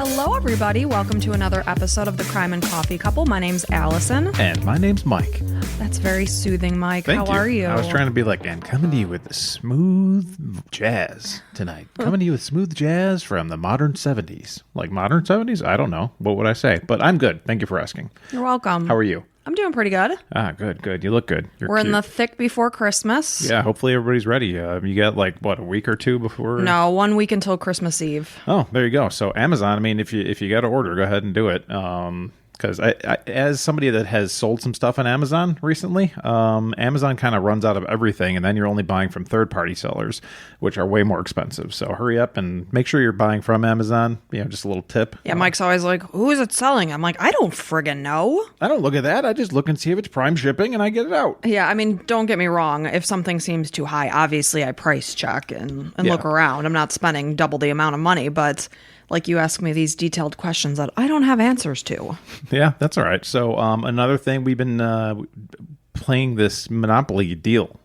Hello, everybody. Welcome to another episode of the Crime and Coffee Couple. My name's Allison. And my name's Mike. That's very soothing, Mike. Thank How you. are you? I was trying to be like, and coming to you with the smooth jazz tonight. Coming to you with smooth jazz from the modern 70s. Like modern 70s? I don't know. What would I say? But I'm good. Thank you for asking. You're welcome. How are you? I'm doing pretty good. Ah, good. You look good. We're cute. in the thick before Christmas. Yeah, hopefully everybody's ready. You got like, what, a week or two before? No, 1 week until Christmas Eve. Oh, there you go. So Amazon, I mean, if you got to order, go ahead and do it. Because I, as somebody that has sold some stuff on Amazon recently, Amazon kind of runs out of everything, and then you're only buying from third-party sellers, which are way more expensive. So hurry up and make sure you're buying from Amazon. Just a little tip. Yeah, Mike's always like, who is it selling? I'm like, I don't friggin' know. I don't look at that. I just look and see if it's prime shipping, and I get it out. Yeah, I mean, don't get me wrong. If something seems too high, obviously I price check and look around. I'm not spending double the amount of money, but like you ask me these detailed questions that I don't have answers to. Yeah, that's all right. So another thing, we've been playing this Monopoly deal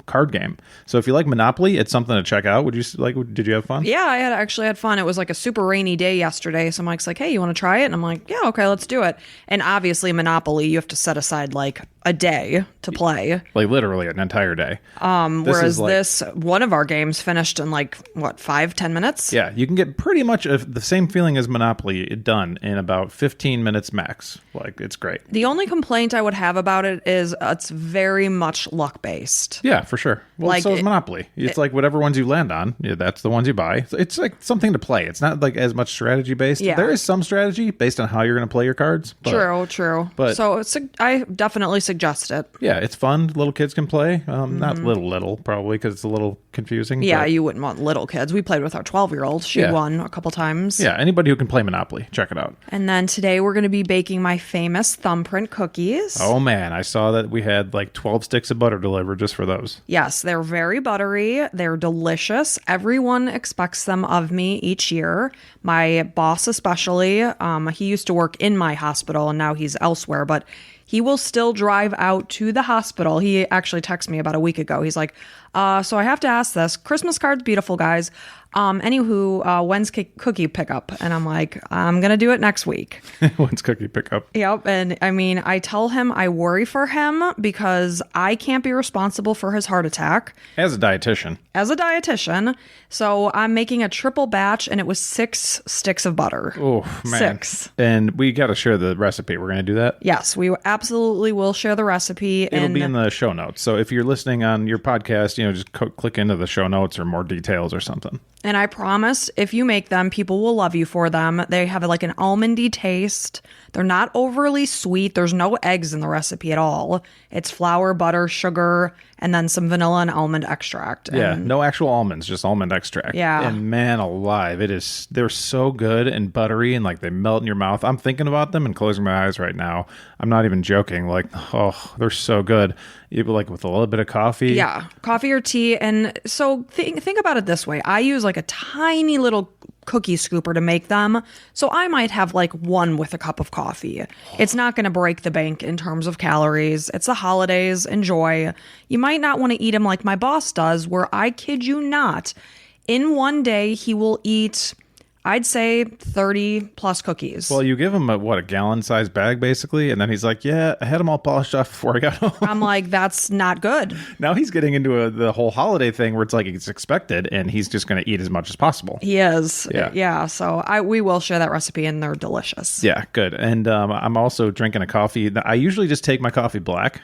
card game. So if you like Monopoly, it's something to check out. Did you have fun? Yeah, I actually had fun. It was like a super rainy day yesterday. So Mike's like, hey, you want to try it? And I'm like, yeah, okay, let's do it. And obviously Monopoly, you have to set aside like a day to play. Like literally an entire day. Whereas this, one of our games finished in like, 5-10 minutes? Yeah, you can get pretty much the same feeling as Monopoly done in about 15 minutes max. Like, it's great. The only complaint I would have about it is it's very much luck-based. Yeah, for sure. Well, Like, so is Monopoly. It's like whatever ones you land on, that's the ones you buy. It's like something to play. It's not like as much strategy-based. Yeah. There is some strategy based on how you're going to play your cards. But, True. But, so I definitely suggest it. yeah, it's fun. Little kids can play. Not little, probably, because it's a little confusing. Yeah, but, you wouldn't want little kids. We played with our 12-year-old. She won a couple times. yeah, anybody who can play Monopoly, check it out. And then today we're going to be baking my famous Thumbprint cookies. Oh, man, I saw that we had like 12 sticks of butter delivered just for those. Yes, they're very buttery. They're delicious. Everyone expects them of me each year. My boss especially. He used to work in my hospital and now he's elsewhere, but he will still drive out to the hospital. He actually texted me about a week ago. He's like, so I have to ask this. Christmas cards, beautiful, guys. Anywho, when's cookie pickup? And I'm like, I'm going to do it next week. When's cookie pickup? Yep. And I mean, I tell him I worry for him because I can't be responsible for his heart attack. As a dietitian. So I'm making a triple batch and it was 6 sticks of butter. Oh, man. 6. And we got to share the recipe. We're going to do that? Yes, we absolutely will share the recipe. It'll be in the show notes. So if you're listening on your podcast, just click into the show notes or more details or something. And I promise, if you make them, people will love you for them. They have like an almondy taste. They're not overly sweet. There's no eggs in the recipe at all. It's flour, butter, sugar, and then some vanilla and almond extract. Yeah, no actual almonds, just almond extract. Yeah. And man alive, they're so good and buttery and like they melt in your mouth. I'm thinking about them and closing my eyes right now. I'm not even joking. Like, oh, they're so good. Like with a little bit of coffee. Yeah, coffee or tea. And so think about it this way. I use like a tiny little cookie scooper to make them. So I might have like one with a cup of coffee. It's not going to break the bank in terms of calories. It's the holidays. Enjoy. You might not want to eat them like my boss does, where I kid you not, in one day he will eat, I'd say 30 plus cookies. Well, you give him a gallon-sized bag, basically, and then he's like, yeah, I had them all polished off before I got home. I'm like, that's not good. Now he's getting into the whole holiday thing where it's like it's expected, and he's just going to eat as much as possible. He is. Yeah. So we will share that recipe, and they're delicious. Yeah, good. And I'm also drinking a coffee. I usually just take my coffee black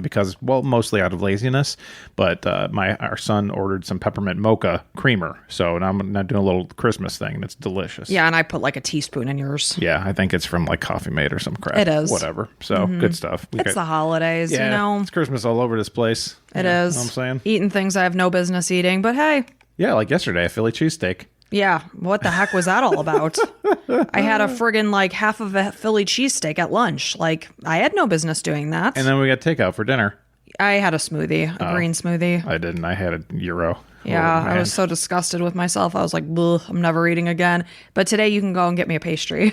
because, well, mostly out of laziness, but our son ordered some peppermint mocha creamer, so now I'm not doing a little Christmas thing, and it's delicious. Yeah, and I put like a teaspoon in yours. Yeah, I think it's from like Coffee Mate or some crap. It is. Whatever. So good stuff. It's the holidays, yeah, you know. It's Christmas all over this place. It is. Know what I'm saying? Eating things I have no business eating, but hey. Yeah, like yesterday, a Philly cheesesteak. Yeah, what the heck was that all about? I had a friggin' like half of a Philly cheesesteak at lunch. Like, I had no business doing that. And then we got takeout for dinner. I had a smoothie, a green smoothie. I didn't. I had a gyro. Yeah, Oh, I was so disgusted with myself. I was like, I'm never eating again. But today you can go and get me a pastry.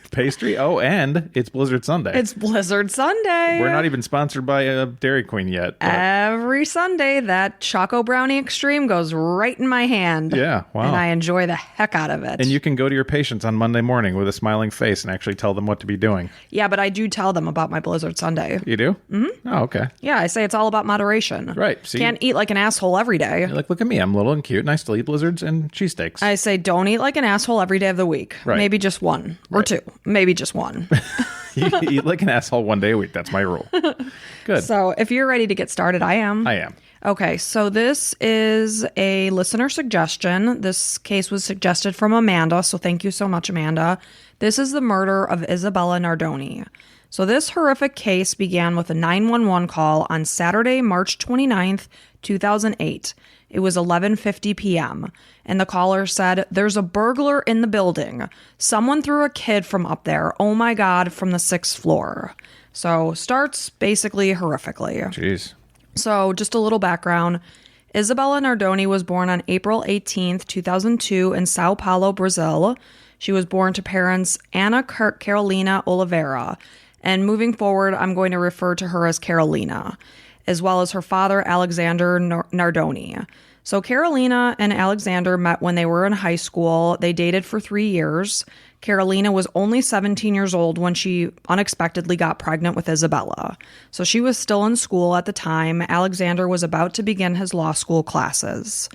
Pastry? Oh, and it's Blizzard Sunday. It's Blizzard Sunday. We're not even sponsored by Dairy Queen yet. But... Every Sunday, that Choco Brownie Extreme goes right in my hand. Yeah, wow. And I enjoy the heck out of it. And you can go to your patients on Monday morning with a smiling face and actually tell them what to be doing. Yeah, but I do tell them about my Blizzard Sunday. You do? Mm-hmm. Oh, okay. Yeah, I say it's all about moderation. Right. See, can't eat like an asshole every day. You're like, look at me. I'm little and cute, and I still eat Blizzards and cheesesteaks. I say don't eat like an asshole every day of the week. Right. Maybe just one or two. Maybe just one. You eat like an asshole one day a week. That's my rule. Good. So if you're ready to get started, I am. I am. Okay, so this is a listener suggestion. This case was suggested from Amanda, so thank you so much, Amanda. This is the murder of Isabella Nardoni. So this horrific case began with a 911 call on Saturday, March 29th, 2008. It was 11:50 p.m., and the caller said, "There's a burglar in the building. Someone threw a kid from up there. Oh my God, from the 6th floor." So starts basically horrifically. Jeez. So just a little background. Isabella Nardoni was born on April 18th, 2002 in Sao Paulo, Brazil. She was born to parents Ana Carolina Oliveira. And moving forward, I'm going to refer to her as Carolina, as well as her father, Alexandre Nardoni. So Carolina and Alexander met when they were in high school. They dated for 3 years. Carolina was only 17 years old when she unexpectedly got pregnant with Isabella. So she was still in school at the time. Alexander was about to begin his law school classes.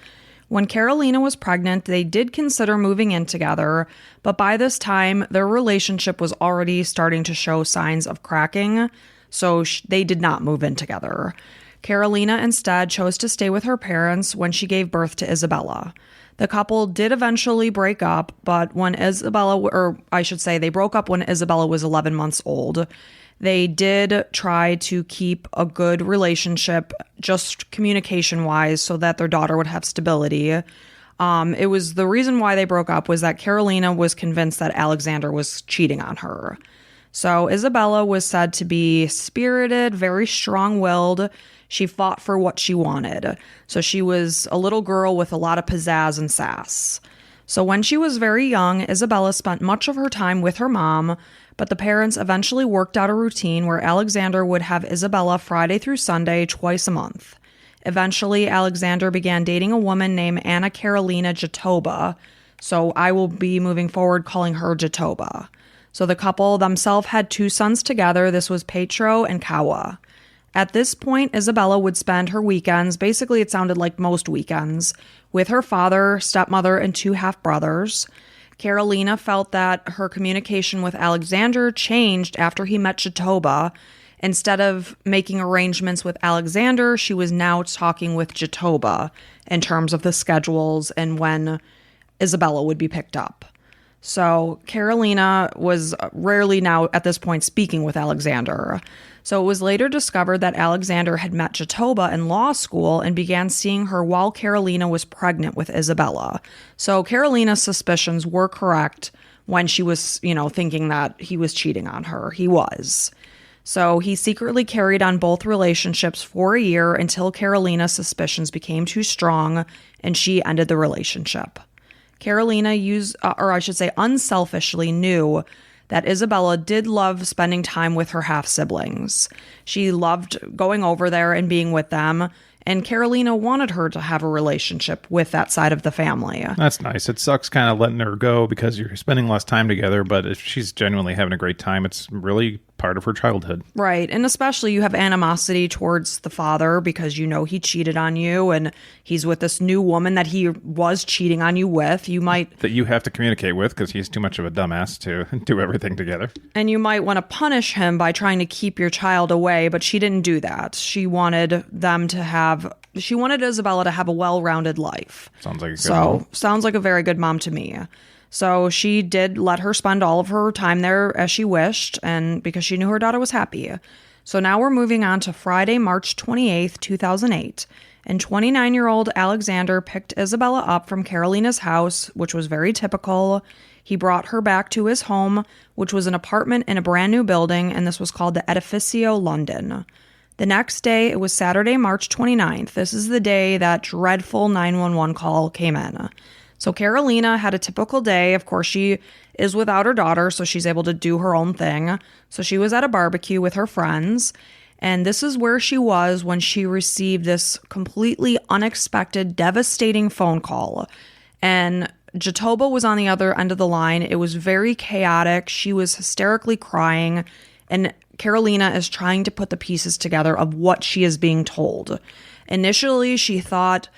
When Carolina was pregnant, they did consider moving in together, but by this time, their relationship was already starting to show signs of cracking, so they did not move in together. Carolina instead chose to stay with her parents when she gave birth to Isabella. The couple did eventually break up, but when they broke up when Isabella was 11 months old. They did try to keep a good relationship, just communication-wise, so that their daughter would have stability. It was the reason why they broke up was that Carolina was convinced that Alexander was cheating on her. So Isabella was said to be spirited, very strong-willed. She fought for what she wanted. So she was a little girl with a lot of pizzazz and sass. So when she was very young, Isabella spent much of her time with her mom, but the parents eventually worked out a routine where Alexander would have Isabella Friday through Sunday twice a month. Eventually, Alexander began dating a woman named Ana Carolina Jatoba, so I will be moving forward calling her Jatoba. So the couple themselves had 2 sons together. This was Petro and Kawa. At this point, Isabella would spend her weekends, basically it sounded like most weekends, with her father, stepmother, and 2 half-brothers. Carolina felt that her communication with Alexander changed after he met Jatoba. Instead of making arrangements with Alexander, she was now talking with Jatoba in terms of the schedules and when Isabella would be picked up. So Carolina was rarely now at this point speaking with Alexander. So it was later discovered that Alexander had met Jatoba in law school and began seeing her while Carolina was pregnant with Isabella. So Carolina's suspicions were correct when she was, thinking that he was cheating on her. He was. So he secretly carried on both relationships for a year until Carolina's suspicions became too strong and she ended the relationship. Carolina unselfishly knew that Isabella did love spending time with her half-siblings. She loved going over there and being with them, and Carolina wanted her to have a relationship with that side of the family. That's nice. It sucks kind of letting her go because you're spending less time together, but if she's genuinely having a great time, it's really part of her childhood. Right. And especially you have animosity towards the father because he cheated on you and he's with this new woman that he was cheating on you with. That you have to communicate with because he's too much of a dumbass to do everything together. And you might want to punish him by trying to keep your child away, but she didn't do that. She wanted Isabella to have a well-rounded life. Sounds like a good mom. Sounds like a very good mom to me. So she did let her spend all of her time there as she wished, and because she knew her daughter was happy. So now we're moving on to Friday, March 28th, 2008. And 29-year-old Alexander picked Isabella up from Carolina's house, which was very typical. He brought her back to his home, which was an apartment in a brand new building, and this was called the Edificio London. The next day, it was Saturday, March 29th. This is the day that dreadful 911 call came in. So Carolina had a typical day. Of course, she is without her daughter, so she's able to do her own thing. So she was at a barbecue with her friends, and this is where she was when she received this completely unexpected, devastating phone call. And Jatoba was on the other end of the line. It was very chaotic. She was hysterically crying, and Carolina is trying to put the pieces together of what she is being told. Initially, she thought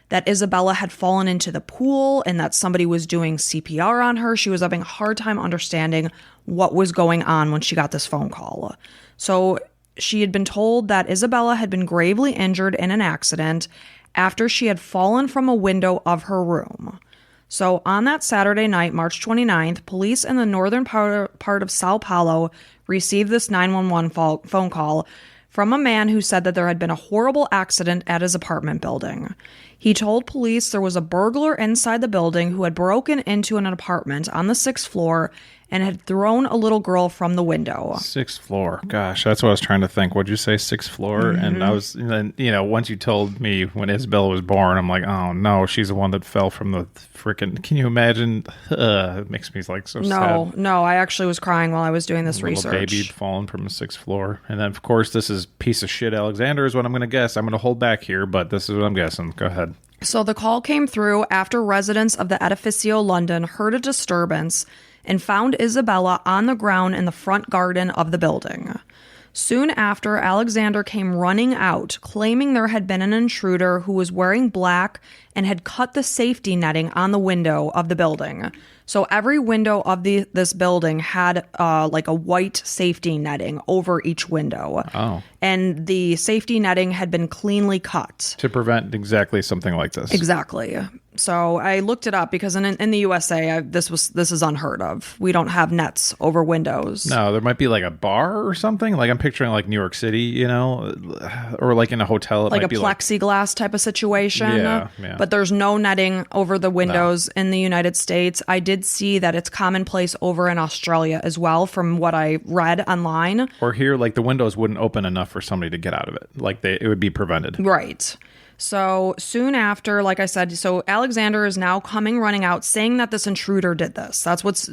that Isabella had fallen into the pool and that somebody was doing CPR on her. She was having a hard time understanding what was going on when she got this phone call. So she had been told that Isabella had been gravely injured in an accident after she had fallen from a window of her room. So on that Saturday night, March 29th, police in the northern part of Sao Paulo received this 911 phone call from a man who said that there had been a horrible accident at his apartment building. He told police there was a burglar inside the building who had broken into an apartment on the 6th floor and had thrown a little girl from the window. 6th floor. Gosh, that's what I was trying to think. What'd you say, 6th floor? And I was, then, once you told me when Isabella was born, I'm like, oh no, she's the one that fell from the freaking. Can you imagine? It makes me like so sad. No, I actually was crying while I was doing this research. Little baby fallen from the 6th floor. And then, of course, this is piece of shit Alexandre is what I'm going to guess. I'm going to hold back here, but this is what I'm guessing. Go ahead. So the call came through after residents of the Edificio London heard a disturbance and found Isabella on the ground in the front garden of the building. Soon after, Alexandre came running out, claiming there had been an intruder who was wearing black and had cut the safety netting on the window of the building. So every window of this building had like a white safety netting over each window. Oh. And the safety netting had been cleanly cut. To prevent exactly something like this. Exactly. So I looked it up because in the USA, this is unheard of. We don't have nets over windows. No, there might be like a bar or something. Like I'm picturing like New York City, or like in a hotel. It like might a be plexiglass type of situation. Yeah. But there's no netting over the windows in the United States. I did see that it's commonplace over in Australia as well, from what I read online. Or here, like the windows wouldn't open enough for somebody to get out of it. Like it would be prevented. Right. So soon after, like I said, so Alexandre is now running out, saying that this intruder did this. That's what's,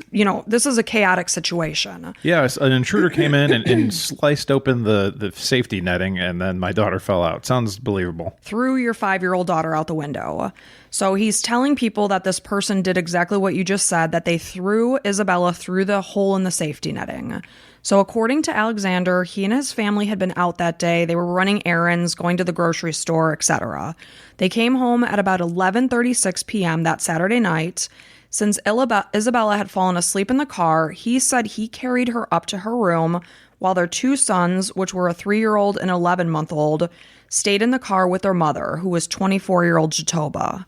this is a chaotic situation. Yeah, an intruder came in and sliced open the safety netting, and then my daughter fell out. Sounds believable. Threw your 5-year-old daughter out the window. So he's telling people that this person did exactly what you just said, that they threw Isabella through the hole in the safety netting. So according to Alexandre, he and his family had been out that day. They were running errands, going to the grocery store, etc. They came home at about 11:36 p.m. that Saturday night. Since Isabella had fallen asleep in the car, he said he carried her up to her room while their 2 sons, which were a 3-year-old and 11-month-old, stayed in the car with their mother, who was 24-year-old Jatoba.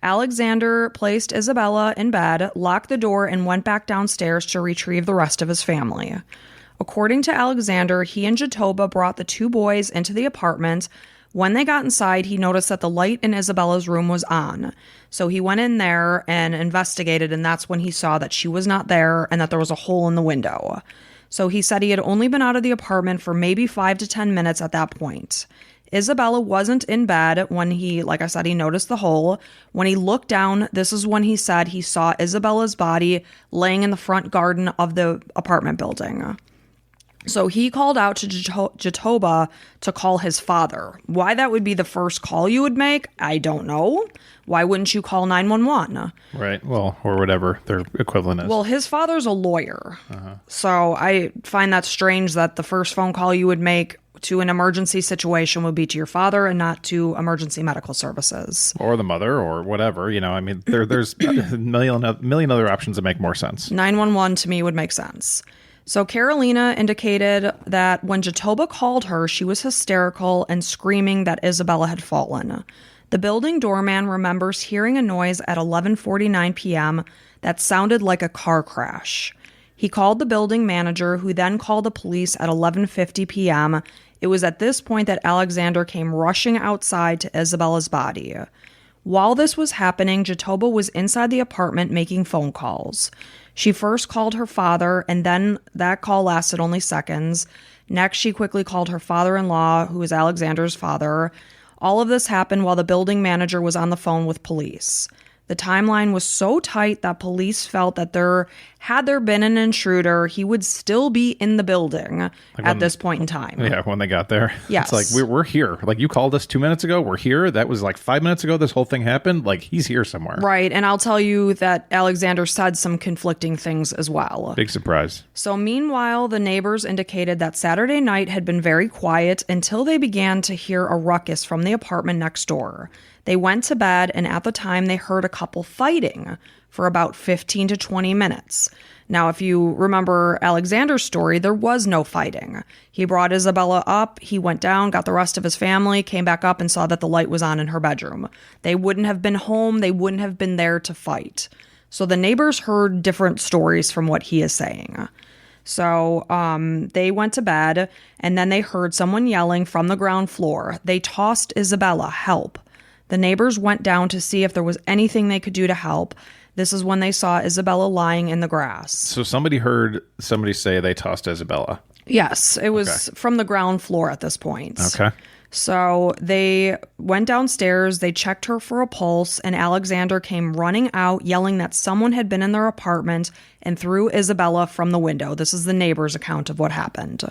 Alexandre placed Isabella in bed, locked the door, and went back downstairs to retrieve the rest of his family. According to Alexandre, he and Jatoba brought the 2 boys into the apartment. When they got inside, he noticed that the light in Isabella's room was on. So he went in there and investigated, and that's when he saw that she was not there and that there was a hole in the window. So he said he had only been out of the apartment for maybe 5 to 10 minutes at that point. Isabella wasn't in bed when he noticed the hole. When he looked down, this is when he said he saw Isabella's body laying in the front garden of the apartment building. So he called out to Jatoba to call his father. Why that would be the first call you would make, I don't know. Why wouldn't you call 911? Right. Well, or whatever their equivalent is. Well, his father's a lawyer. So I find that strange that the first phone call you would make to an emergency situation would be to your father and not to emergency medical services. Or the mother or whatever. There's a million other options that make more sense. 911 to me would make sense. So Carolina indicated that when Jatoba called her, she was hysterical and screaming that Isabella had fallen. The building doorman remembers hearing a noise at 11:49 p.m. that sounded like a car crash. He called the building manager, who then called the police at 11:50 p.m. It was at this point that Alexandre came rushing outside to Isabella's body. While this was happening, Jatoba was inside the apartment making phone calls. She first called her father, and then that call lasted only seconds. Next, she quickly called her father-in-law, who is Alexandre's father. All of this happened while the building manager was on the phone with police. The timeline was so tight that police felt that had there been an intruder, he would still be in the building at this point in time. Yeah, when they got there. Yes. It's like, we're here. Like, you called us 2 minutes ago. We're here. That was like 5 minutes ago this whole thing happened. Like, he's here somewhere. Right, and I'll tell you that Alexander said some conflicting things as well. Big surprise. So meanwhile, the neighbors indicated that Saturday night had been very quiet until they began to hear a ruckus from the apartment next door. They went to bed, and at the time, they heard a couple fighting for about 15 to 20 minutes. Now, if you remember Alexander's story, there was no fighting. He brought Isabella up, he went down, got the rest of his family, came back up and saw that the light was on in her bedroom. They wouldn't have been home, they wouldn't have been there to fight. So the neighbors heard different stories from what he is saying. So they went to bed, and then they heard someone yelling from the ground floor. They tossed Isabella, help. The neighbors went down to see if there was anything they could do to help. This is when they saw Isabella lying in the grass. So somebody heard somebody say they tossed Isabella. Yes, it was from the ground floor at this point. Okay. So they went downstairs, they checked her for a pulse, and Alexander came running out, yelling that someone had been in their apartment and threw Isabella from the window. This is the neighbor's account of what happened.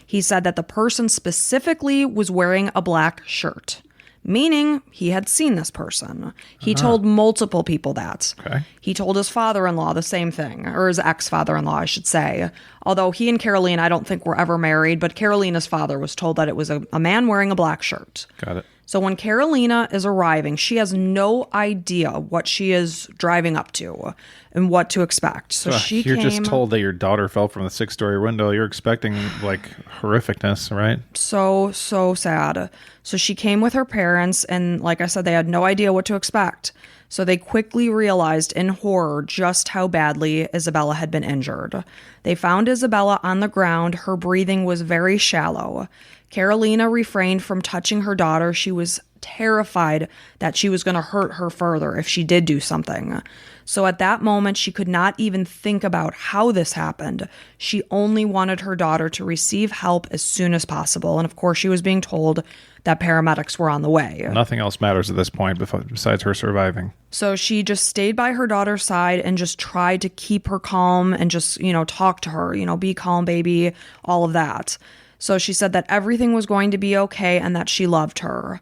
He said that the person specifically was wearing a black shirt, meaning he had seen this person. He told multiple people that. Okay. He told his father-in-law the same thing, or his ex-father-in-law, I should say. Although he and Carolina, I don't think were ever married, but Carolina's father was told that it was a man wearing a black shirt. Got it. So when Carolina is arriving, she has no idea what she is driving up to and what to expect. So you're just told that your daughter fell from the 6-story window. You're expecting like horrificness, right? So sad. So she came with her parents, and like I said, they had no idea what to expect. So they quickly realized in horror just how badly Isabella had been injured. They found Isabella on the ground. Her breathing was very shallow. Carolina refrained from touching her daughter. She was terrified that she was going to hurt her further if she did do something. So at that moment, she could not even think about how this happened. She only wanted her daughter to receive help as soon as possible. And of course, she was being told that paramedics were on the way. Nothing else matters at this point besides her surviving. So she just stayed by her daughter's side and just tried to keep her calm and just, talk to her, be calm, baby, all of that. So she said that everything was going to be okay and that she loved her.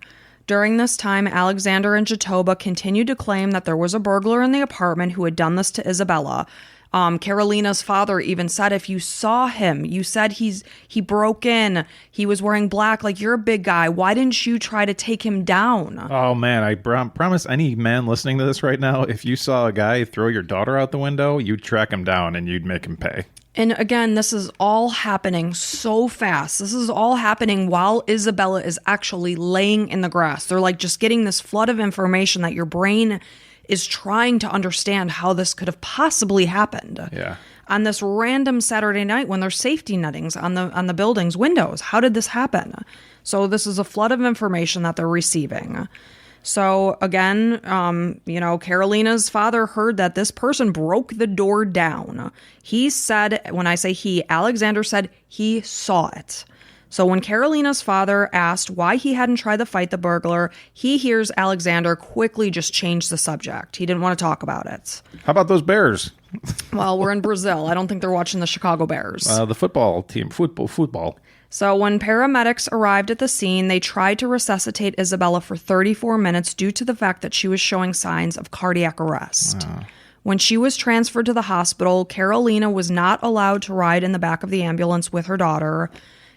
During this time, Alexander and Jatoba continued to claim that there was a burglar in the apartment who had done this to Isabella. Carolina's father even said, if you saw him, you said he broke in, he was wearing black, like, you're a big guy. Why didn't you try to take him down? Oh, man, I promise any man listening to this right now, if you saw a guy throw your daughter out the window, you'd track him down and you'd make him pay. And again, this is all happening so fast. This is all happening while Isabella is actually laying in the grass. They're like just getting this flood of information that your brain is trying to understand how this could have possibly happened. Yeah. On this random Saturday night when there's safety nettings on the building's windows. How did this happen? So this is a flood of information that they're receiving. So again, Carolina's father heard that this person broke the door down. He said, when I say he, Alexander said he saw it. So when Carolina's father asked why he hadn't tried to fight the burglar, he hears Alexander quickly just change the subject. He didn't want to talk about it. How about those Bears? Well, we're in Brazil. I don't think they're watching the Chicago Bears. The football team, football. So when paramedics arrived at the scene, they tried to resuscitate Isabella for 34 minutes due to the fact that she was showing signs of cardiac arrest. When she was transferred to the hospital, Carolina was not allowed to ride in the back of the ambulance with her daughter.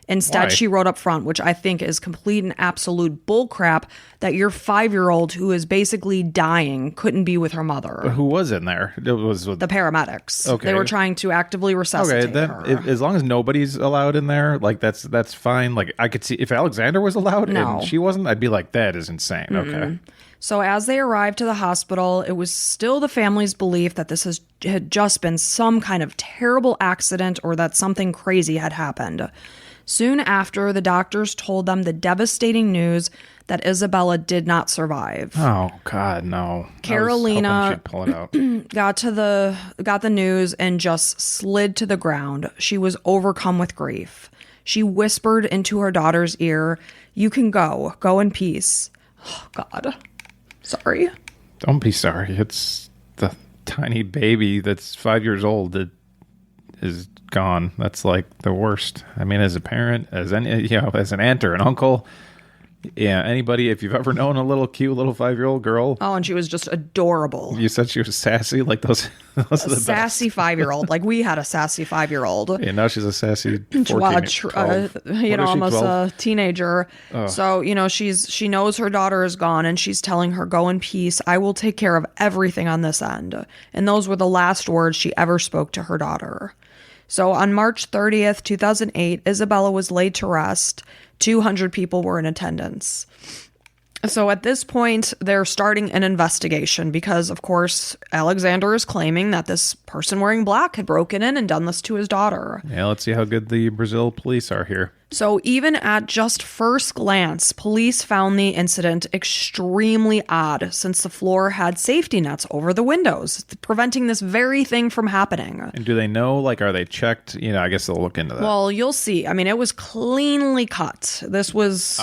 Instead, Why? She rode up front, which I think is complete and absolute bullcrap that your 5-year-old who is basically dying couldn't be with her mother. But who was in there? It was the paramedics. Okay. They were trying to actively resuscitate her. As long as nobody's allowed in there, like that's fine. Like I could see if Alexander was allowed and she wasn't, I'd be like, that is insane. Mm-hmm. Okay. So as they arrived to the hospital, it was still the family's belief that this had just been some kind of terrible accident or that something crazy had happened. Soon after, the doctors told them the devastating news that Isabella did not survive. Oh, God, no. Carolina she'd pull it out. got the news and just slid to the ground. She was overcome with grief. She whispered into her daughter's ear, "You can go. Go in peace." Oh, God. Sorry. Don't be sorry. It's the tiny baby that's 5 years old that is gone. That's like the worst. I mean, as a parent, as an aunt or an uncle, yeah, anybody, if you've ever known a little cute little 5-year-old girl. Oh, and she was just adorable. You said she was sassy, like those are the sassy best. 5-year-old. Like we had a sassy 5-year-old. Yeah, now she's a sassy 14, almost 12? a teenager. Oh. So, she knows her daughter is gone and she's telling her, go in peace. I will take care of everything on this end. And those were the last words she ever spoke to her daughter. So on March 30th, 2008, Isabella was laid to rest. 200 people were in attendance. So at this point, they're starting an investigation because, of course, Alexandre is claiming that this person wearing black had broken in and done this to his daughter. Yeah, let's see how good the Brazil police are here. So even at just first glance, police found the incident extremely odd since the floor had safety nets over the windows, preventing this very thing from happening. And do they know, like, are they checked? I guess they'll look into that. Well, you'll see. I mean, it was cleanly cut. This was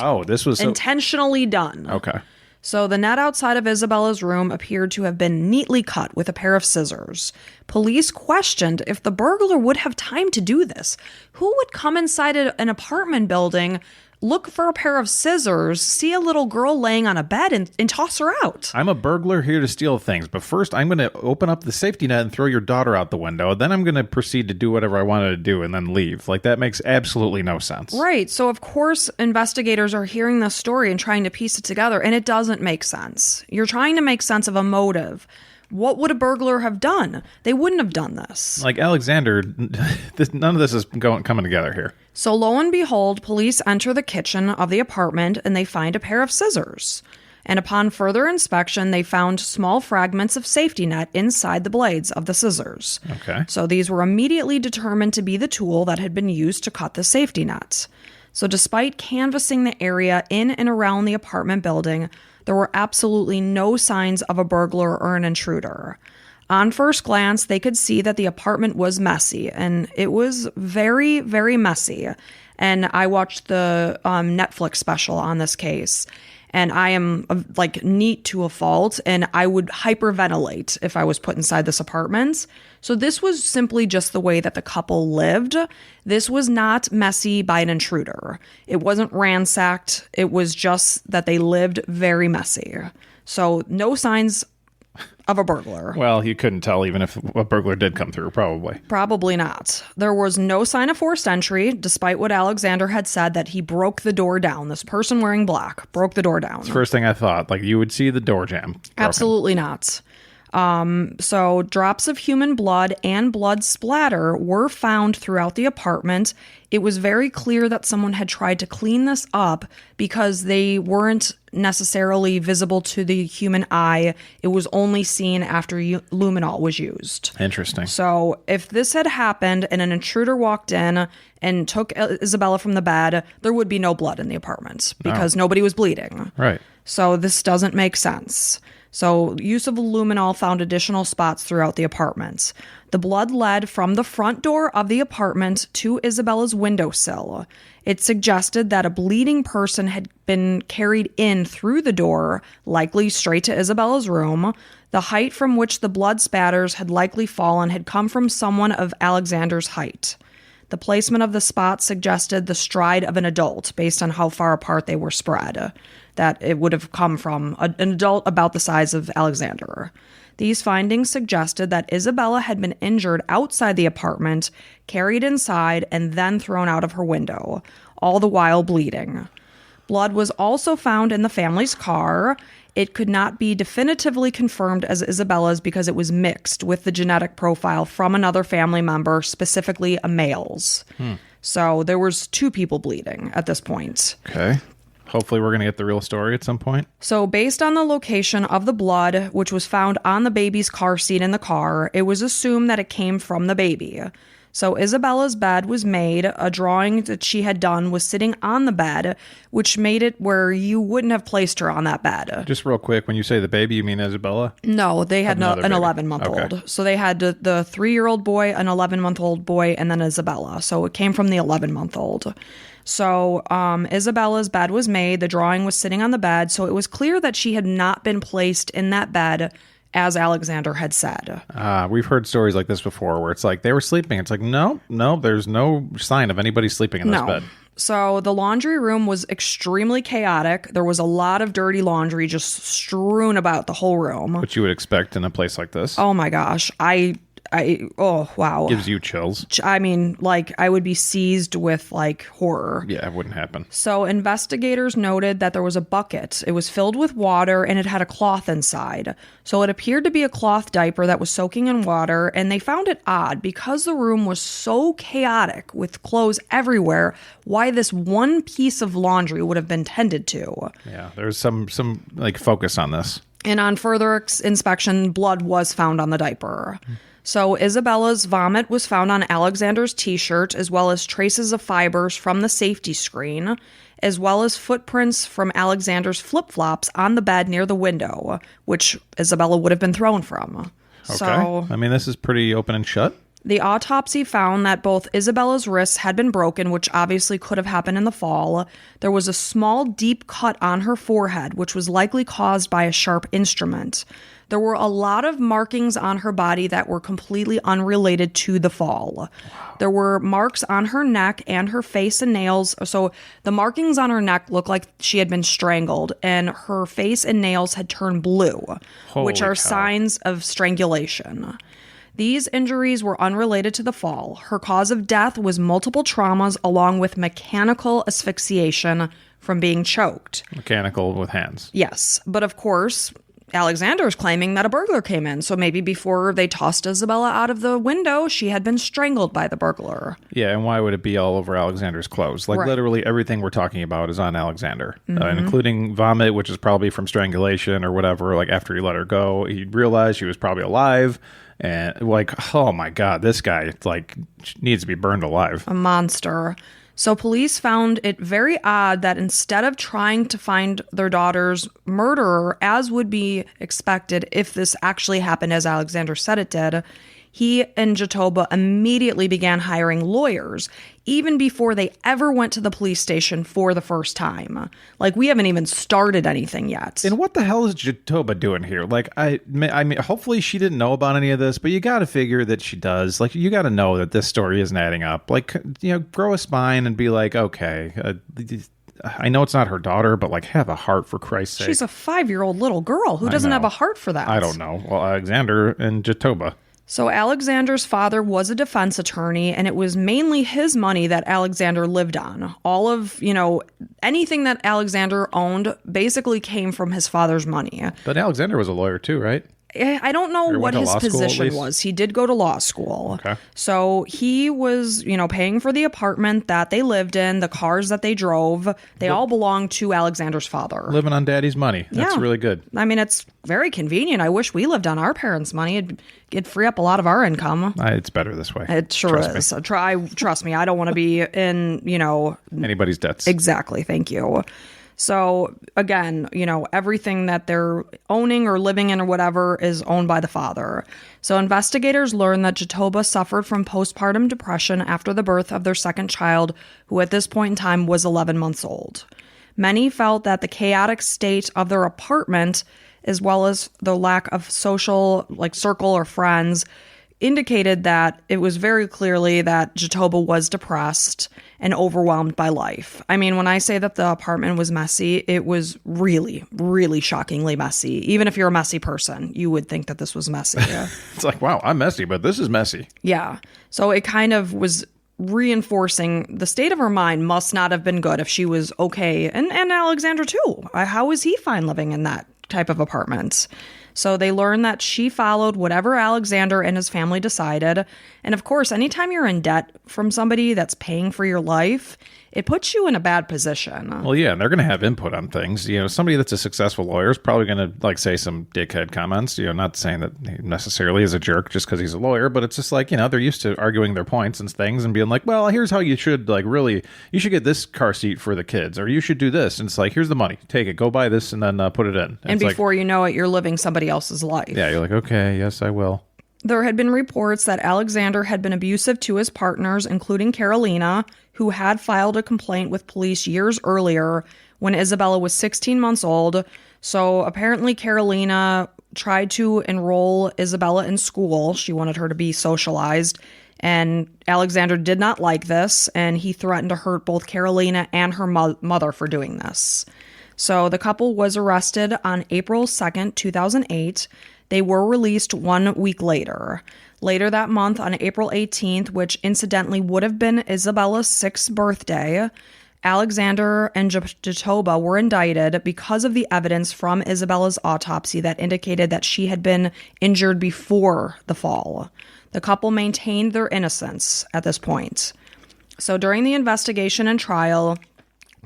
intentionally done. Okay. So the net outside of Isabella's room appeared to have been neatly cut with a pair of scissors. Police questioned if the burglar would have time to do this. Who would come inside an apartment building, look for a pair of scissors, see a little girl laying on a bed, and toss her out? I'm a burglar here to steal things, but first I'm going to open up the safety net and throw your daughter out the window. Then I'm going to proceed to do whatever I wanted to do and then leave. Like, that makes absolutely no sense. Right. So, of course, investigators are hearing this story and trying to piece it together, and it doesn't make sense. You're trying to make sense of a motive. What would a burglar have done? They wouldn't have done this. Like Alexandre, none of this is coming together here. So lo and behold, police enter the kitchen of the apartment and they find a pair of scissors. And upon further inspection, they found small fragments of safety net inside the blades of the scissors. Okay. So these were immediately determined to be the tool that had been used to cut the safety net. So despite canvassing the area in and around the apartment building, there were absolutely no signs of a burglar or an intruder. On first glance, they could see that the apartment was messy, and it was very, very messy. And I watched the Netflix special on this case, and I am neat to a fault, and I would hyperventilate if I was put inside this apartment. So this was simply just the way that the couple lived. This was not messy by an intruder. It wasn't ransacked. It was just that they lived very messy. So no signs of a burglar. Well, you couldn't tell even if a burglar did come through, probably. Probably not. There was no sign of forced entry, despite what Alexandre had said that he broke the door down. This person wearing black broke the door down. It's the first thing I thought. Like, you would see the door jam broken. Absolutely not. So drops of human blood and blood splatter were found throughout the apartment. It was very clear that someone had tried to clean this up because they weren't necessarily visible to the human eye. It was only seen after luminol was used. Interesting. So if this had happened and an intruder walked in and took Isabella from the bed, there would be no blood in the apartment because nobody was bleeding. Right. So this doesn't make sense. So use of luminol found additional spots throughout the apartment. The blood led from the front door of the apartment to Isabella's windowsill. It suggested that a bleeding person had been carried in through the door, likely straight to Isabella's room. The height from which the blood spatters had likely fallen had come from someone of Alexandre's height. The placement of the spots suggested the stride of an adult based on how far apart they were spread, that it would have come from an adult about the size of Alexandre. These findings suggested that Isabella had been injured outside the apartment, carried inside, and then thrown out of her window, all the while bleeding. Blood was also found in the family's car. It could not be definitively confirmed as Isabella's because it was mixed with the genetic profile from another family member, specifically a male's. So there was 2 people bleeding at this point. Okay. Hopefully we're going to get the real story at some point. So based on the location of the blood, which was found on the baby's car seat in the car, it was assumed that it came from the baby. So Isabella's bed was made. A drawing that she had done was sitting on the bed, which made it where you wouldn't have placed her on that bed. Just real quick, when you say the baby, you mean Isabella? No, they had an baby. 11-month-old. Okay. So they had the 3-year-old boy, an 11-month-old boy, and then Isabella. So it came from the 11-month-old. So Isabella's bed was made. The drawing was sitting on the bed. So it was clear that she had not been placed in that bed as Alexander had said. We've heard stories like this before where it's like they were sleeping. It's like, no, there's no sign of anybody sleeping in this bed. So the laundry room was extremely chaotic. There was a lot of dirty laundry just strewn about the whole room. Which you would expect in a place like this. Oh my gosh. Oh, wow. Gives you chills. I mean, like, I would be seized with, like, horror. Yeah, it wouldn't happen. So investigators noted that there was a bucket. It was filled with water, and it had a cloth inside. So it appeared to be a cloth diaper that was soaking in water, and they found it odd because the room was so chaotic with clothes everywhere, why this one piece of laundry would have been tended to. Yeah, there's some like, focus on this. And on further inspection, blood was found on the diaper. So Isabella's vomit was found on Alexander's t-shirt, as well as traces of fibers from the safety screen, as well as footprints from Alexander's flip-flops on the bed near the window, which Isabella would have been thrown from. Okay. So, I mean, this is pretty open and shut. The autopsy found that both Isabella's wrists had been broken, which obviously could have happened in the fall. There was a small, deep cut on her forehead, which was likely caused by a sharp instrument. There were a lot of markings on her body that were completely unrelated to the fall. Wow. There were marks on her neck and her face and nails. So the markings on her neck looked like she had been strangled, and her face and nails had turned blue, which are signs of strangulation. These injuries were unrelated to the fall. Her cause of death was multiple traumas along with mechanical asphyxiation from being choked. Mechanical with hands. Yes, but of course, Alexander's claiming that a burglar came in, so maybe before they tossed Isabella out of the window, she had been strangled by the burglar. Yeah, and why would it be all over Alexander's clothes? Like, literally everything we're talking about is on Alexander, including vomit, which is probably from strangulation or whatever. Like, after he let her go, he realized she was probably alive, and, like, oh my God, this guy, like, needs to be burned alive. A monster. So police found it very odd that instead of trying to find their daughter's murderer, as would be expected if this actually happened as Alexander said it did, he and Jatoba immediately began hiring lawyers, even before they ever went to the police station for the first time. Like, we haven't even started anything yet. And what the hell is Jatoba doing here? Like, I mean, hopefully she didn't know about any of this, but you got to figure that she does. Like, you got to know that this story isn't adding up. Like, you know, grow a spine and be like, okay, I know it's not her daughter, but, like, have a heart, for Christ's sake. She's a 5-year-old little girl. Who doesn't have a heart for that? I don't know. Well, Alexander and Jatoba. So Alexander's father was a defense attorney, and it was mainly his money that Alexander lived on. All of, anything that Alexander owned basically came from his father's money. But Alexander was a lawyer too, right? I don't know what his position was. He did go to law school. Okay. So he was, paying for the apartment that they lived in, the cars that they drove. They all belonged to Alexander's father. Living on daddy's money. That's really good. I mean, it's very convenient. I wish we lived on our parents' money. It'd free up a lot of our income. It's better this way. It sure is. Trust me. I don't want to be in, anybody's debts. Exactly. Thank you. So again, everything that they're owning or living in or whatever is owned by the father. So investigators learned that Jatoba suffered from postpartum depression after the birth of their second child, who at this point in time was 11 months old. Many felt that the chaotic state of their apartment, as well as the lack of social, circle or friends, indicated that it was very clearly that Jatoba was depressed and overwhelmed by life. I mean, when I say that the apartment was messy, it was really, really shockingly messy. Even if you're a messy person, you would think that this was messy. It's like, wow, I'm messy, but this is messy. Yeah. So it kind of was reinforcing the state of her mind must not have been good if she was okay. And Alexander too. How was he fine living in that type of apartment? So they learned that she followed whatever Alexander and his family decided. And of course, anytime you're in debt from somebody that's paying for your life, it puts you in a bad position. Well, yeah, and they're going to have input on things. Somebody that's a successful lawyer is probably going to say some dickhead comments. Not saying that he necessarily is a jerk just because he's a lawyer, but it's just they're used to arguing their points and things and being like, well, here's how you should you should get this car seat for the kids, or you should do this. And it's like, here's the money, take it, go buy this, and then put it in. And before you know it, you're living somebody else's life. Yeah, you're like, okay, yes, I will. There had been reports that Alexander had been abusive to his partners, including Carolina, who had filed a complaint with police years earlier when Isabella was 16 months old. So apparently Carolina tried to enroll Isabella in school. She wanted her to be socialized. And Alexander did not like this, and he threatened to hurt both Carolina and her mother for doing this. So the couple was arrested on April 2nd, 2008. They were released 1 week later. Later that month, on April 18th, which incidentally would have been Isabella's 6th birthday, Alexander and Jatoba were indicted because of the evidence from Isabella's autopsy that indicated that she had been injured before the fall. The couple maintained their innocence at this point. So during the investigation and trial,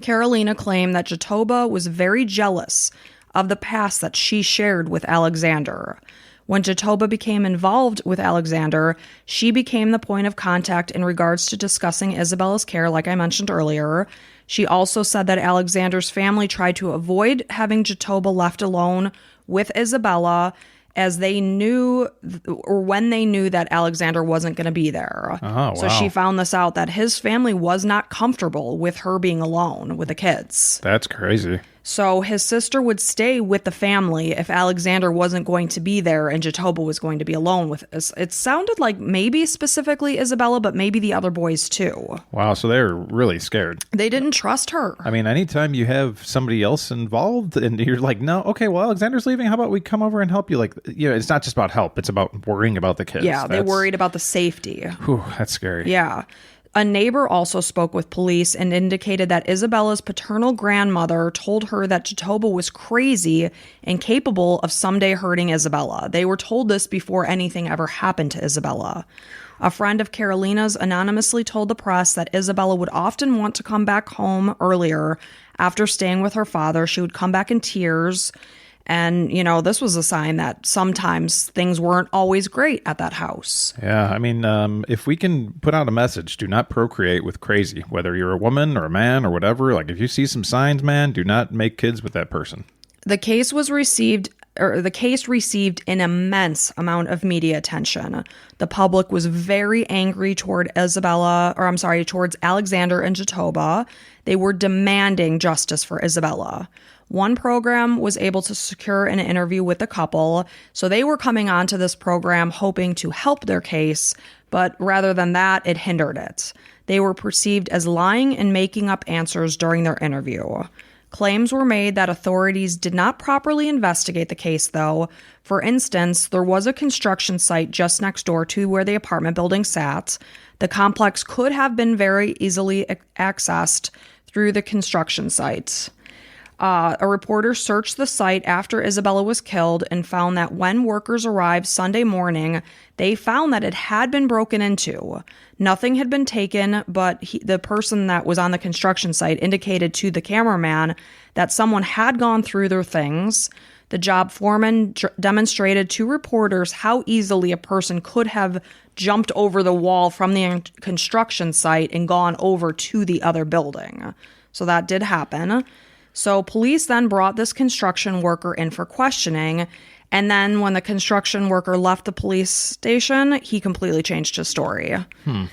Carolina claimed that Jatoba was very jealous of the past that she shared with Alexander. When Jatoba became involved with Alexander, she became the point of contact in regards to discussing Isabella's care, like I mentioned earlier. She also said that Alexander's family tried to avoid having Jatoba left alone with Isabella, as they knew, or when they knew that Alexander wasn't going to be there. Oh, wow. So she found this out, that his family was not comfortable with her being alone with the kids. That's crazy. So his sister would stay with the family if Alexander wasn't going to be there and Jatoba was going to be alone with us. It sounded like maybe specifically Isabella, but maybe the other boys too. Wow, so they're really scared. They didn't trust her. I mean, anytime you have somebody else involved and you're like, no, okay, well, Alexander's leaving. How about we come over and help you? It's not just about help. It's about worrying about the kids. Yeah, they worried about the safety. Whew, that's scary. Yeah. A neighbor also spoke with police and indicated that Isabella's paternal grandmother told her that Jatoba was crazy and capable of someday hurting Isabella. They were told this before anything ever happened to Isabella. A friend of Carolina's anonymously told the press that Isabella would often want to come back home earlier after staying with her father. She would come back in tears. And, this was a sign that sometimes things weren't always great at that house. Yeah, I mean, if we can put out a message, do not procreate with crazy, whether you're a woman or a man or whatever. Like, if you see some signs, man, do not make kids with that person. The case received an immense amount of media attention. The public was very angry towards Alexander and Jatoba. They were demanding justice for Isabella. One program was able to secure an interview with the couple, so they were coming onto this program hoping to help their case, but rather than that, it hindered it. They were perceived as lying and making up answers during their interview. Claims were made that authorities did not properly investigate the case, though. For instance, there was a construction site just next door to where the apartment building sat. The complex could have been very easily accessed through the construction site. A reporter searched the site after Isabella was killed and found that when workers arrived Sunday morning, they found that it had been broken into. Nothing had been taken, but the person that was on the construction site indicated to the cameraman that someone had gone through their things. The job foreman demonstrated to reporters how easily a person could have jumped over the wall from the construction site and gone over to the other building. So that did happen. So police then brought this construction worker in for questioning, and then when the construction worker left the police station, he completely changed his story.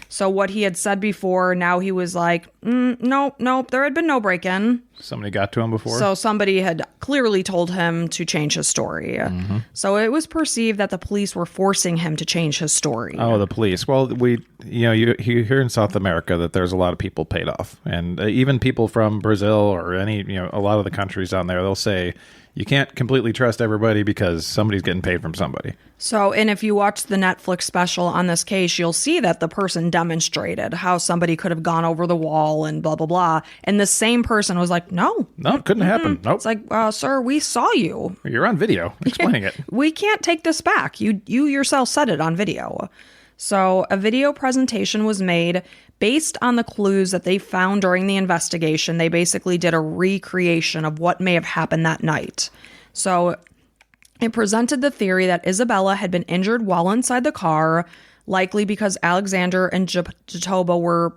So what he had said before, now he was like, nope, there had been no break-in. Somebody got to him before? So somebody had clearly told him to change his story. Mm-hmm. So it was perceived that the police were forcing him to change his story. Oh, the police. Well, you hear in South America that there's a lot of people paid off. And even people from Brazil or a lot of the countries down there, they'll say, you can't completely trust everybody because somebody's getting paid from somebody. So, and if you watch the Netflix special on this case, you'll see that the person demonstrated how somebody could have gone over the wall and blah, blah, blah. And the same person was like, no, it couldn't happen. Nope. It's like, sir, we saw you. You're on video explaining it. We can't take this back. You yourself said it on video. So a video presentation was made based on the clues that they found during the investigation. They basically did a recreation of what may have happened that night. So it presented the theory that Isabella had been injured while inside the car, likely because Alexander and Jatoba were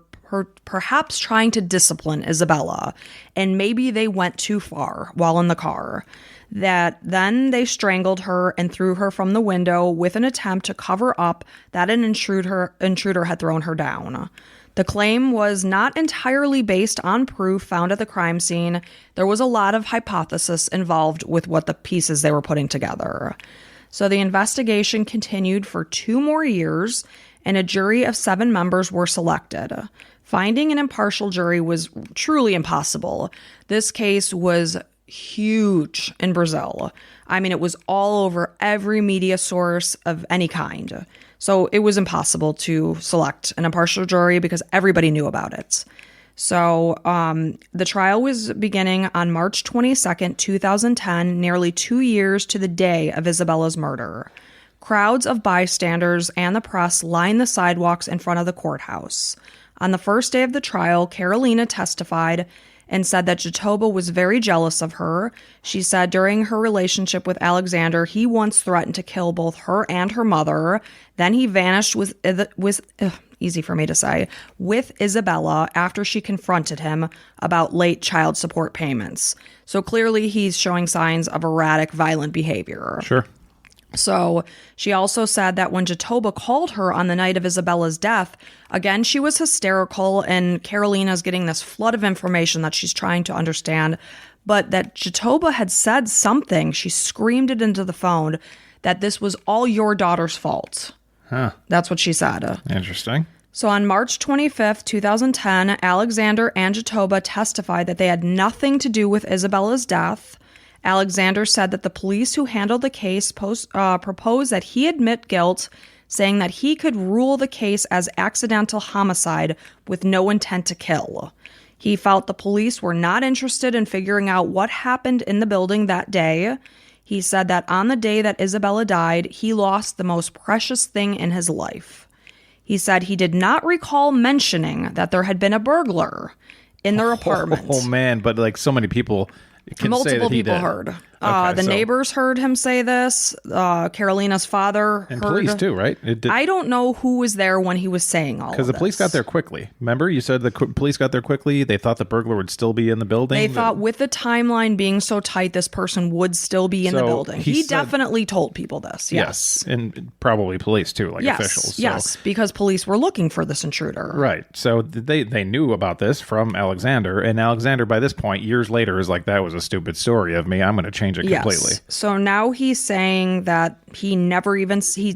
perhaps trying to discipline Isabella, and maybe they went too far while in the car. That then they strangled her and threw her from the window with an attempt to cover up that an intruder had thrown her down. The claim was not entirely based on proof found at the crime scene. There was a lot of hypothesis involved with what the pieces they were putting together. So the investigation continued for 2 more years, and a jury of 7 members were selected. Finding an impartial jury was truly impossible. This case was huge in Brazil. I mean, it was all over every media source of any kind. So it was impossible to select an impartial jury because everybody knew about it. So the trial was beginning on March 22nd, 2010, nearly 2 years to the day of Isabella's murder. Crowds of bystanders and the press lined the sidewalks in front of the courthouse. On the first day of the trial, Carolina testified and said that Jatoba was very jealous of her. She said during her relationship with Alexander, he once threatened to kill both her and her mother. Then he vanished with Isabella after she confronted him about late child support payments. So clearly he's showing signs of erratic, violent behavior. Sure. So she also said that when Jatoba called her on the night of Isabella's death, again, she was hysterical, and Carolina's getting this flood of information that she's trying to understand, but that Jatoba had said something, she screamed it into the phone, that this was all your daughter's fault. Huh. That's what she said. Interesting. So on March 25th, 2010, Alexander and Jatoba testified that they had nothing to do with Isabella's death. Alexander said that the police who handled the case proposed that he admit guilt, saying that he could rule the case as accidental homicide with no intent to kill. He felt the police were not interested in figuring out what happened in the building that day. He said that on the day that Isabella died, he lost the most precious thing in his life. He said he did not recall mentioning that there had been a burglar in their apartment. Oh man, but like so many people can Multiple say that he people did. heard. Okay, Neighbors heard him say this. Carolina's father and heard. police too, right? I don't know who was there when he was saying all of this. Because the police got there quickly. Remember, you said the police got there quickly. They thought the burglar would still be in the building. They thought with the timeline being so tight, this person would still be in the building. He definitely told people this. Yes, and probably police too, like officials. So. Yes, because police were looking for this intruder. Right. So they knew about this from Alexander, and Alexander by this point, years later, is like, that was a stupid story of me. I'm going to change it completely. So now he's saying that he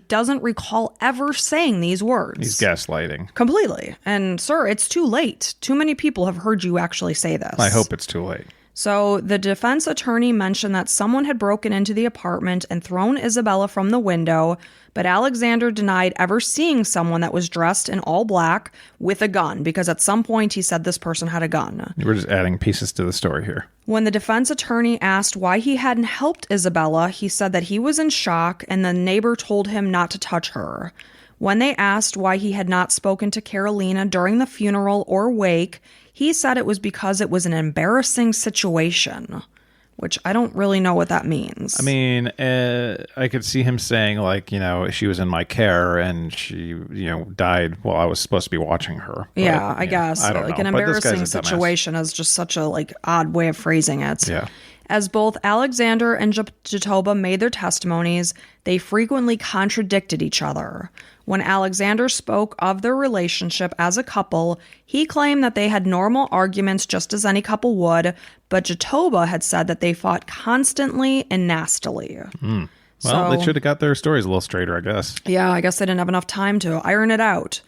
doesn't recall ever saying these words. He's gaslighting. Completely. And sir, it's too late. Too many people have heard you actually say this. I hope it's too late. So the defense attorney mentioned that someone had broken into the apartment and thrown Isabella from the window, but Alexander denied ever seeing someone that was dressed in all black with a gun, because at some point he said this person had a gun. We're just adding pieces to the story here. When the defense attorney asked why he hadn't helped Isabella, he said that he was in shock and the neighbor told him not to touch her. When they asked why he had not spoken to Carolina during the funeral or wake, he said it was because it was an embarrassing situation, which I don't really know what that means. I mean, I could see him saying, like, she was in my care and she, died while I was supposed to be watching her. But, yeah, I guess. I don't know. An embarrassing situation is just such a, odd way of phrasing it. Yeah. As both Alexander and Jatoba made their testimonies, they frequently contradicted each other. When Alexander spoke of their relationship as a couple, he claimed that they had normal arguments just as any couple would, but Jatoba had said that they fought constantly and nastily. Well, they should have got their stories a little straighter, I guess. Yeah, I guess they didn't have enough time to iron it out.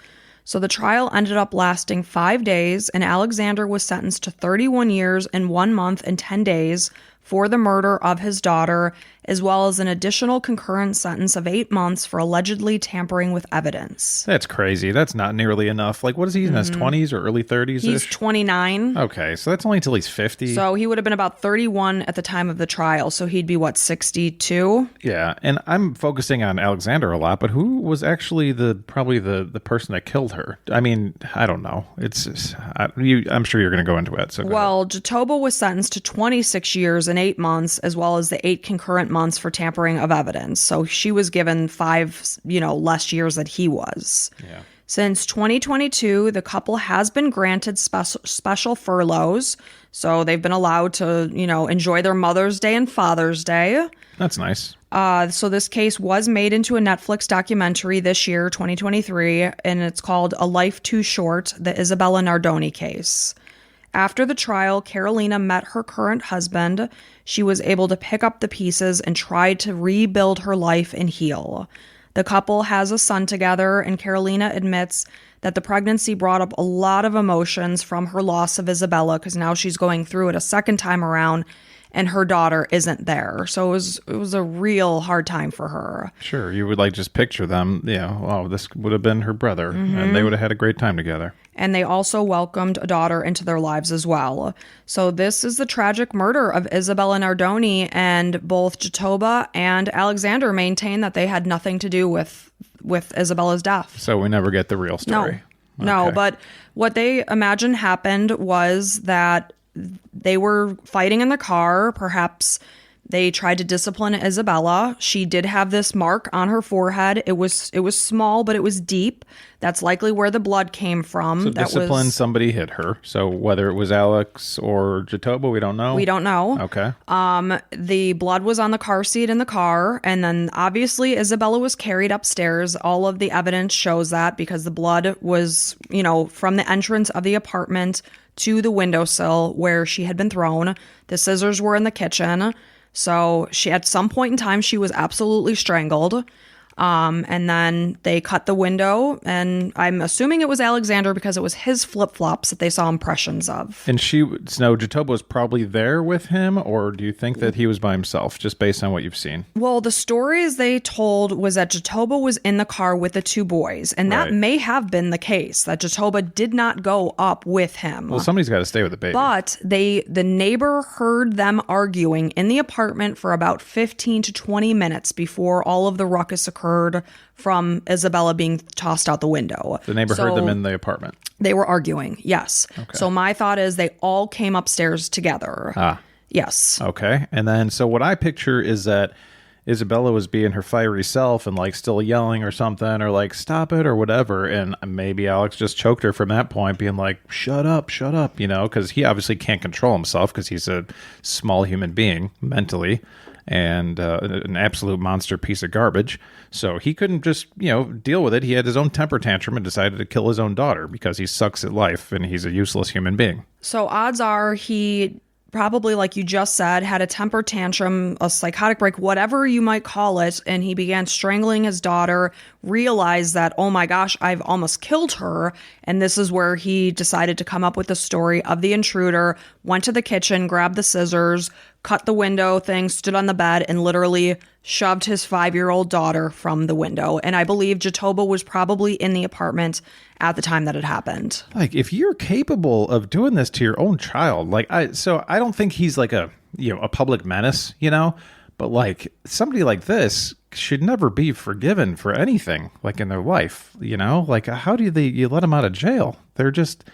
So the trial ended up lasting 5 days, and Alexander was sentenced to 31 years and 1 month and 10 days for the murder of his daughter, as well as an additional concurrent sentence of 8 months for allegedly tampering with evidence. That's crazy. That's not nearly enough. Like, what is he in his 20s or early 30s? He's 29. Okay, so that's only until he's 50. So he would have been about 31 at the time of the trial. So he'd be, what, 62? Yeah, and I'm focusing on Alexandre a lot, but who was actually probably the person that killed her? I mean, I don't know. I'm sure you're going to go into it. So well, Jatoba was sentenced to 26 years and 8 months, as well as the 8 concurrent months for tampering of evidence. So she was given 5, less years than he was. Yeah. Since 2022, the couple has been granted special furloughs. So they've been allowed to, enjoy their Mother's Day and Father's Day. That's nice. So this case was made into a Netflix documentary this year, 2023, and it's called A Life Too Short, the Isabella Nardoni case. After the trial, Carolina met her current husband. She was able to pick up the pieces and try to rebuild her life and heal. The couple has a son together, and Carolina admits that the pregnancy brought up a lot of emotions from her loss of Isabella, because now she's going through it a second time around, and her daughter isn't there. So it was a real hard time for her. Sure, you would just picture them. This would have been her brother, and they would have had a great time together. And they also welcomed a daughter into their lives as well. So this is the tragic murder of Isabella Nardoni, and both Jatoba and Alexandre maintain that they had nothing to do with Isabella's death. So we never get the real story. No, but what they imagine happened was that they were fighting in the car. Perhaps they tried to discipline Isabella. She did have this mark on her forehead. It was small, but it was deep. That's likely where the blood came from. So discipline, somebody hit her. So whether it was Alex or Jatoba, we don't know. We don't know. Okay. The blood was on the car seat in the car, and then obviously Isabella was carried upstairs. All of the evidence shows that, because the blood was, from the entrance of the apartment to the windowsill where she had been thrown. The scissors were in the kitchen. So at some point in time, she was absolutely strangled. And then they cut the window, and I'm assuming it was Alexandre because it was his flip-flops that they saw impressions of. And Jatoba was probably there with him, or do you think that he was by himself, just based on what you've seen? Well, the stories they told was that Jatoba was in the car with the 2 boys, and that may have been the case, that Jatoba did not go up with him. Well, somebody's got to stay with the baby. But the neighbor heard them arguing in the apartment for about 15 to 20 minutes before all of the ruckus occurred from Isabella being tossed out the window. The neighbor heard them in the apartment. They were arguing, yes. Okay. So my thought is they all came upstairs together. Yes. Okay. And then, so what I picture is that Isabella was being her fiery self and still yelling or something, or stop it or whatever. And maybe Alex just choked her from that point, being like, shut up, because he obviously can't control himself because he's a small human being mentally, and an absolute monster piece of garbage. So he couldn't just, deal with it. He had his own temper tantrum and decided to kill his own daughter because he sucks at life and he's a useless human being. So odds are he probably, like you just said, had a temper tantrum, a psychotic break, whatever you might call it, and he began strangling his daughter, realized that, oh my gosh, I've almost killed her, and this is where he decided to come up with the story of the intruder, went to the kitchen, grabbed the scissors, cut the window thing, stood on the bed, and literally shoved his 5-year-old daughter from the window. And I believe Jatoba was probably in the apartment at the time that it happened. If you're capable of doing this to your own child, I don't think he's a public menace, but somebody like this should never be forgiven for anything in their life, how do you let them out of jail? They're just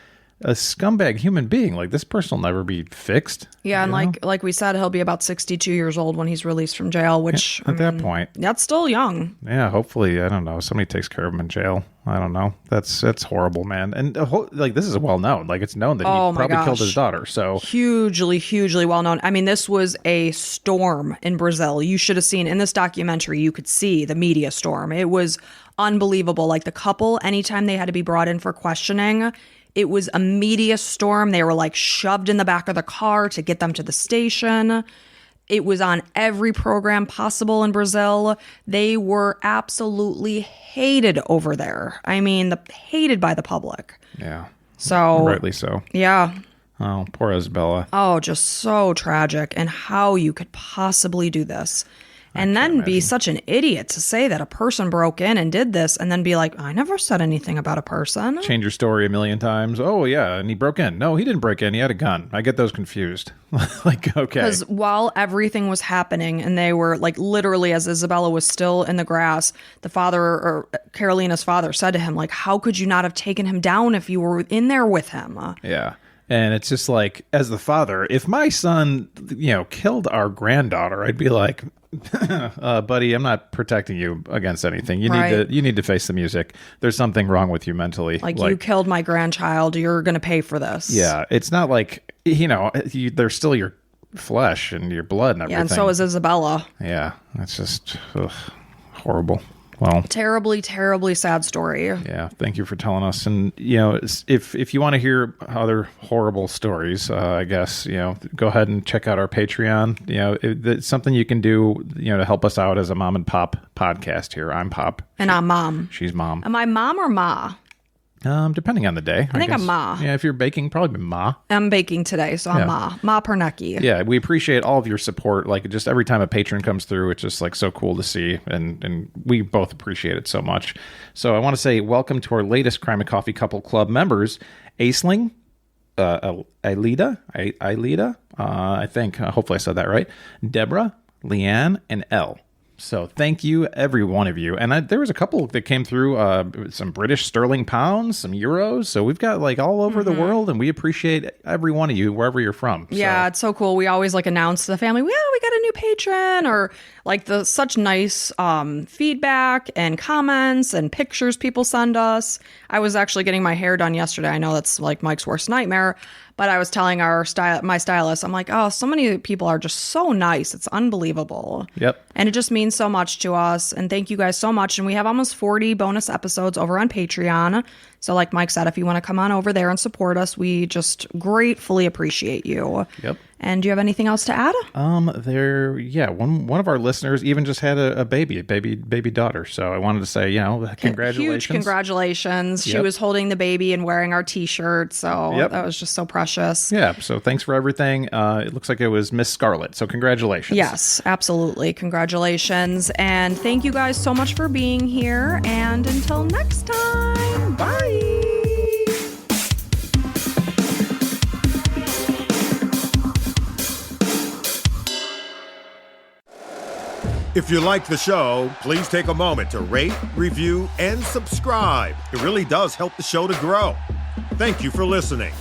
a scumbag human being. This person will never be fixed. Yeah, and like we said, he'll be about 62 years old when he's released from jail, which at that point, that's still young. Yeah, hopefully, I don't know, somebody takes care of him in jail. I don't know. That's horrible, man. And this is well known. It's known that he probably killed his daughter. So hugely well known. I mean, this was a storm in Brazil. You should have seen in this documentary. You could see the media storm. It was unbelievable. The couple, anytime they had to be brought in for questioning, it was a media storm. They were shoved in the back of the car to get them to the station. It was on every program possible in Brazil. They were absolutely hated over there. I mean, hated by the public. Yeah. So rightly so. Yeah. Oh, poor Isabella. Oh, just so tragic. And how you could possibly do this. And then be such an idiot to say that a person broke in and did this and then be like, I never said anything about a person. Change your story a million times. Oh, yeah, and he broke in. No, he didn't break in. He had a gun. I get those confused. Like, okay. Because while everything was happening and they were like literally as Isabella was still in the grass, the father or Carolina's father said to him, like, how could you not have taken him down if you were in there with him? Yeah. And it's just like, as the father, if my son, killed our granddaughter, I'd be like, buddy, I'm not protecting you against anything. You need to face the music. There's something wrong with you mentally. Like you killed my grandchild. You're going to pay for this. Yeah. It's not like, they're still your flesh and your blood and everything. Yeah, and so is Isabella. Yeah. That's just horrible. Well, terribly, terribly sad story. Yeah, thank you for telling us. And if you want to hear other horrible stories, I guess go ahead and check out our Patreon. It's something you can do to help us out as a mom and pop podcast here. I'm Pop, and I'm Mom. She's Mom. Am I Mom or Ma? Depending on the day. I think I'm Ma. Yeah, if you're baking, probably Ma. I'm baking today, so I'm Ma. Ma Pernecki. Yeah, we appreciate all of your support. Like, just every time a patron comes through, it's just like so cool to see, and we both appreciate it so much. So I want to say welcome to our latest Crime and Coffee Couple Club members, Aisling, Ailida, I think, hopefully I said that right, Deborah, Leanne, and Elle. So thank you, every one of you. And there was a couple that came through, some British sterling pounds, some euros. So we've got like all over the world, and we appreciate every one of you, wherever you're from. Yeah, it's so cool. We always like announce to the family, well, we got a new patron, or like such nice feedback and comments and pictures people send us. I was actually getting my hair done yesterday. I know that's like Mike's worst nightmare. But I was telling my stylist, I'm like, oh, so many people are just so nice. It's unbelievable. Yep. And it just means so much to us. And thank you guys so much. And we have almost 40 bonus episodes over on Patreon. So like Mike said, if you want to come on over there and support us, we just gratefully appreciate you. Yep. And do you have anything else to add? One of our listeners even just had a baby daughter. So I wanted to say, congratulations. Huge congratulations. Yep. She was holding the baby and wearing our t-shirt. So that was just so precious. Yeah. So thanks for everything. It looks like it was Miss Scarlett. So congratulations. Yes, absolutely. Congratulations. And thank you guys so much for being here. And until next time, bye. If you like the show, please take a moment to rate, review, and subscribe. It really does help the show to grow. Thank you for listening.